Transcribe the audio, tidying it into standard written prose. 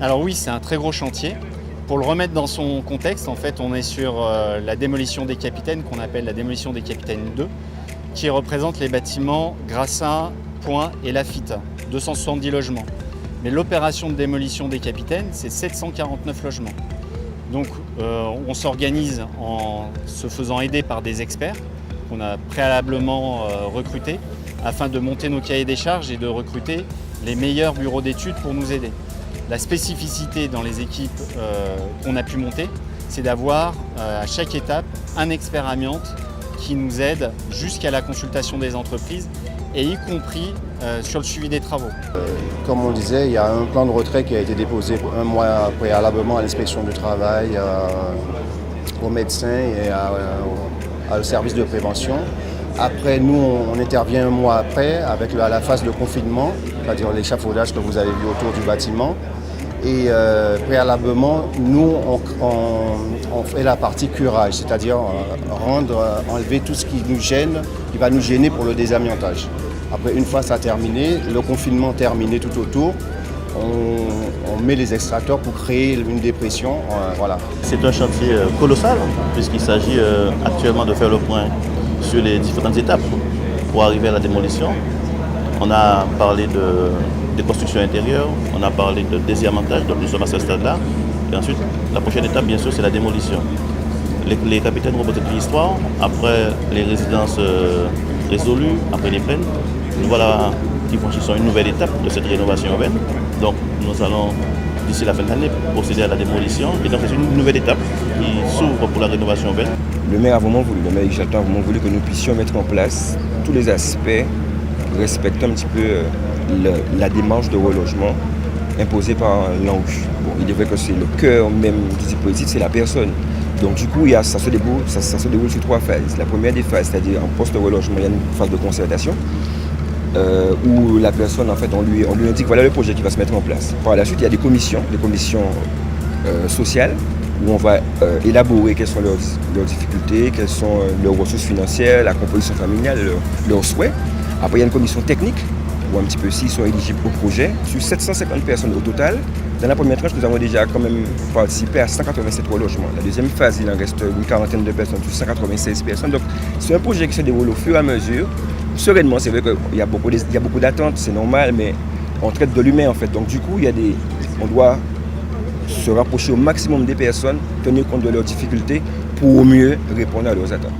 Alors oui, c'est un très gros chantier. Pour le remettre dans son contexte, en fait, on est sur la démolition des Capitaines, qu'on appelle la démolition des Capitaines 2, qui représente les bâtiments Grassin, Point et Laffitte, 270 logements. Mais l'opération de démolition des Capitaines, c'est 749 logements. Donc on s'organise en se faisant aider par des experts qu'on a préalablement recrutés afin de monter nos cahiers des charges et de recruter les meilleurs bureaux d'études pour nous aider. La spécificité dans les équipes qu'on a pu monter, c'est d'avoir à chaque étape un expert amiante qui nous aide jusqu'à la consultation des entreprises et y compris sur le suivi des travaux. Comme on disait, il y a un plan de retrait qui a été déposé un mois préalablement à l'inspection du travail, aux médecins et au service de prévention. Après, nous, on intervient un mois après avec la phase de confinement, c'est-à-dire l'échafaudage que vous avez vu autour du bâtiment. Et préalablement, nous, on fait la partie curage, c'est-à-dire enlever tout ce qui nous gêne, qui va nous gêner pour le désamiantage. Après, une fois ça terminé, le confinement terminé tout autour, on met les extracteurs pour créer une dépression. Voilà. C'est un chantier colossal, puisqu'il s'agit actuellement de faire le point sur les différentes étapes pour arriver à la démolition. On a parlé de construction intérieure, on a parlé de désamiantage, donc nous sommes à ce stade-là. Et ensuite, la prochaine étape, bien sûr, c'est la démolition. Les capitaines remontent l'histoire, après les résidences résolues, après les plaines. Nous voilà qui franchissons une nouvelle étape de cette rénovation urbaine. Donc nous allons, d'ici la fin de l'année, procéder à la démolition. Et donc c'est une nouvelle étape qui s'ouvre pour la rénovation urbaine. Le maire a vraiment voulu, le maire Jaltin a vraiment voulu que nous puissions mettre en place tous les aspects respectant un petit peu la démarche de relogement imposée par l'ANRU. Bon, il est vrai que c'est le cœur même du dispositif, c'est la personne. Donc du coup, ça se déroule sur 3 phases. La première des phases, c'est-à-dire en post-relogement, il y a une phase de concertation où la personne, en fait, on lui indique voilà le projet qui va se mettre en place. Par la suite, il y a des commissions sociales où on va élaborer quelles sont leurs difficultés, quelles sont leurs ressources financières, la composition familiale, leurs souhaits. Après, il y a une commission technique où un petit peu s'ils sont éligibles au projet. Sur 750 personnes au total, dans la première tranche, nous avons déjà quand même participé à 187 relogements. La deuxième phase, il en reste une quarantaine de personnes sur 196 personnes. Donc, c'est un projet qui se déroule au fur et à mesure. Sereinement, c'est vrai qu'il y a beaucoup d'attentes, c'est normal, mais on traite de l'humain en fait. Donc, du coup, on doit se rapprocher au maximum des personnes, tenir compte de leurs difficultés pour au mieux répondre à leurs attentes.